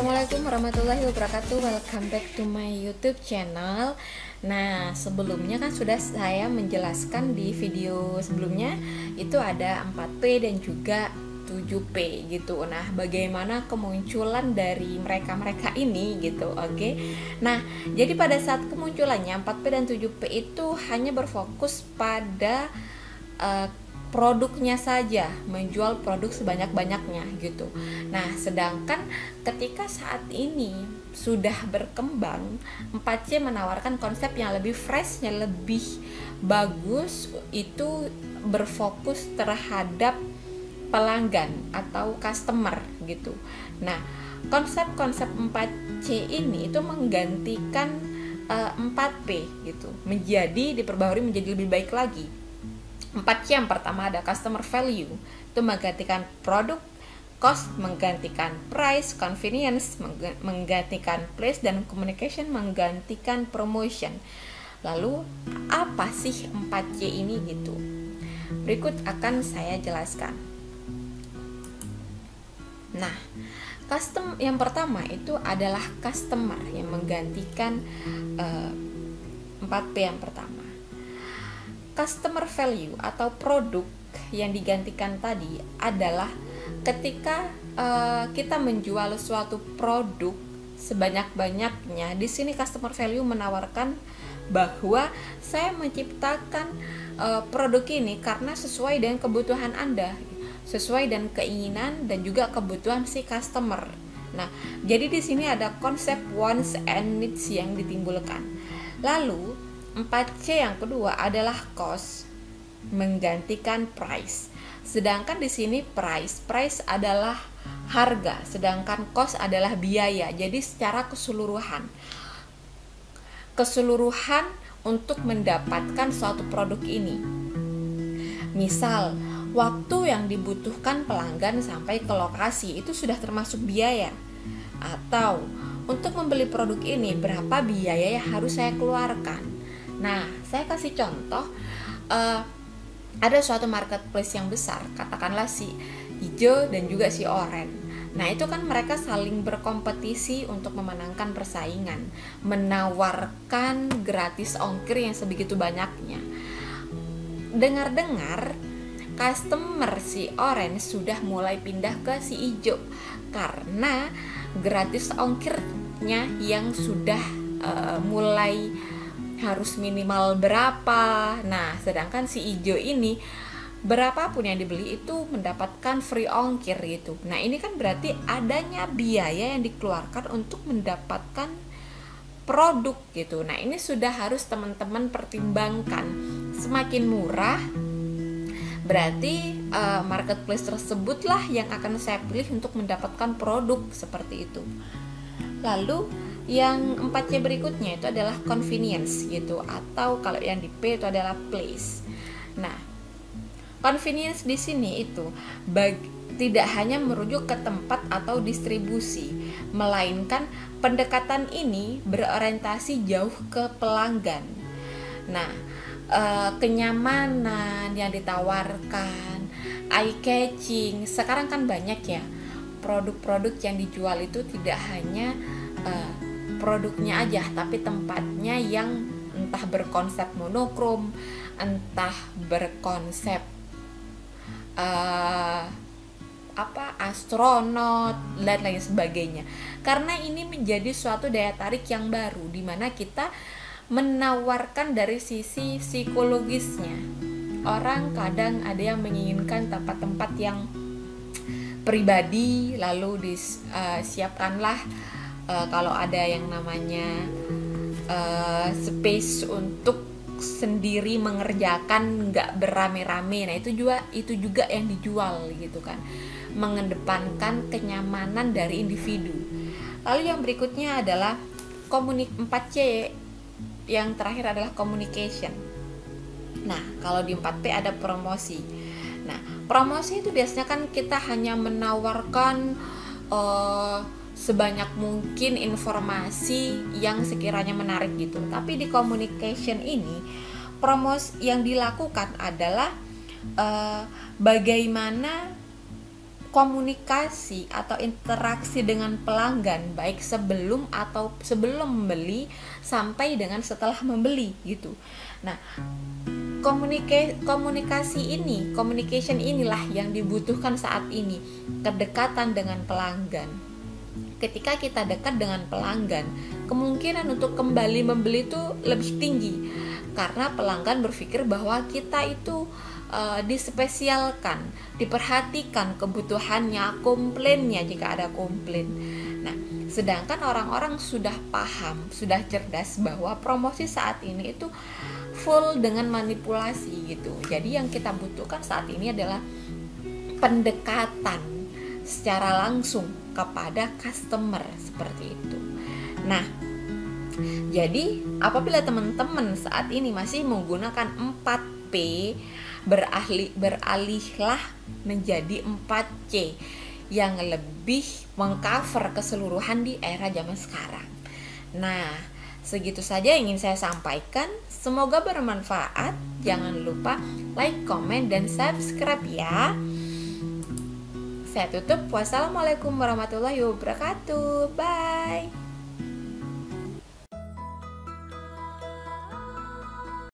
Assalamualaikum warahmatullahi wabarakatuh. Welcome back to my YouTube channel. Nah, sebelumnya kan sudah saya menjelaskan di video sebelumnya itu ada 4P dan juga 7P gitu. Nah, bagaimana kemunculan dari mereka-mereka ini gitu. Oke. Nah, jadi pada saat kemunculannya 4P dan 7P itu hanya berfokus pada produknya saja, menjual produk sebanyak-banyaknya gitu. Nah, sedangkan ketika saat ini sudah berkembang, 4C menawarkan konsep yang lebih fresh, yang lebih bagus, itu berfokus terhadap pelanggan atau customer gitu. Nah, konsep-konsep 4C ini itu menggantikan 4P gitu, menjadi diperbarui menjadi lebih baik lagi. 4C yang pertama ada customer value, itu menggantikan produk, cost menggantikan price, convenience menggantikan place, dan communication menggantikan promotion. Lalu apa sih 4C ini gitu? Berikut akan saya jelaskan. Nah, yang pertama itu adalah customer yang menggantikan 4P yang pertama. Customer value atau produk yang digantikan tadi adalah ketika kita menjual suatu produk sebanyak-banyaknya. Di sini customer value menawarkan bahwa saya menciptakan produk ini karena sesuai dengan kebutuhan Anda, sesuai dengan keinginan dan juga kebutuhan si customer. Nah, jadi di sini ada konsep wants and needs yang ditimbulkan. Lalu 4C yang kedua adalah cost menggantikan price. Sedangkan di sini price adalah harga, sedangkan cost adalah biaya. Jadi secara keseluruhan untuk mendapatkan suatu produk ini. Misal, waktu yang dibutuhkan pelanggan sampai ke lokasi itu sudah termasuk biaya. Atau untuk membeli produk ini berapa biaya yang harus saya keluarkan. Nah, saya kasih contoh, ada suatu marketplace yang besar, katakanlah si hijau dan juga si oranye. Nah, itu kan mereka saling berkompetisi untuk memenangkan persaingan, menawarkan gratis ongkir yang sebegitu banyaknya. Dengar-dengar, customer si oranye sudah mulai pindah ke si hijau karena gratis ongkirnya yang sudah mulai harus minimal berapa. Nah, sedangkan si hijau ini berapapun yang dibeli itu mendapatkan free ongkir gitu. Nah, ini kan berarti adanya biaya yang dikeluarkan untuk mendapatkan produk gitu. Nah, ini sudah harus teman-teman pertimbangkan. Semakin murah berarti marketplace tersebutlah yang akan saya pilih untuk mendapatkan produk seperti itu. Lalu yang 4C berikutnya itu adalah convenience gitu, atau kalau yang di P itu adalah place. Nah, convenience di sini itu tidak hanya merujuk ke tempat atau distribusi, melainkan pendekatan ini berorientasi jauh ke pelanggan. Nah, kenyamanan yang ditawarkan, eye catching. Sekarang kan banyak ya produk-produk yang dijual itu tidak hanya produknya aja, tapi tempatnya yang entah berkonsep monokrom, entah berkonsep astronot dan lain sebagainya. Karena ini menjadi suatu daya tarik yang baru, di mana kita menawarkan dari sisi psikologisnya. Orang kadang ada yang menginginkan tempat-tempat yang pribadi, lalu disiapkanlah kalau ada yang namanya space untuk sendiri mengerjakan, nggak berame-rame. Nah, itu juga yang dijual gitu kan, mengedepankan kenyamanan dari individu. Lalu yang berikutnya adalah 4C yang terakhir adalah communication. Nah, kalau di 4P ada promosi. Nah, promosi itu biasanya kan kita hanya menawarkan sebanyak mungkin informasi yang sekiranya menarik gitu. Tapi di communication ini, promosi yang dilakukan adalah bagaimana komunikasi atau interaksi dengan pelanggan, baik sebelum membeli sampai dengan setelah membeli gitu. Nah, communication inilah yang dibutuhkan saat ini, kedekatan dengan pelanggan. Ketika kita dekat dengan pelanggan, kemungkinan untuk kembali membeli itu lebih tinggi, karena pelanggan berpikir bahwa kita itu dispesialkan, diperhatikan kebutuhannya, komplainnya jika ada komplain. Nah, sedangkan orang-orang sudah paham, sudah cerdas bahwa promosi saat ini itu full dengan manipulasi gitu. Jadi yang kita butuhkan saat ini adalah pendekatan secara langsung kepada customer seperti itu. Nah, jadi apabila teman-teman saat ini masih menggunakan 4P, beralihlah menjadi 4C yang lebih mengcover keseluruhan di era zaman sekarang. Nah, segitu saja yang ingin saya sampaikan. Semoga bermanfaat. Jangan lupa like, komen, dan subscribe ya. Saya tutup. Wassalamualaikum warahmatullahi wabarakatuh. Bye.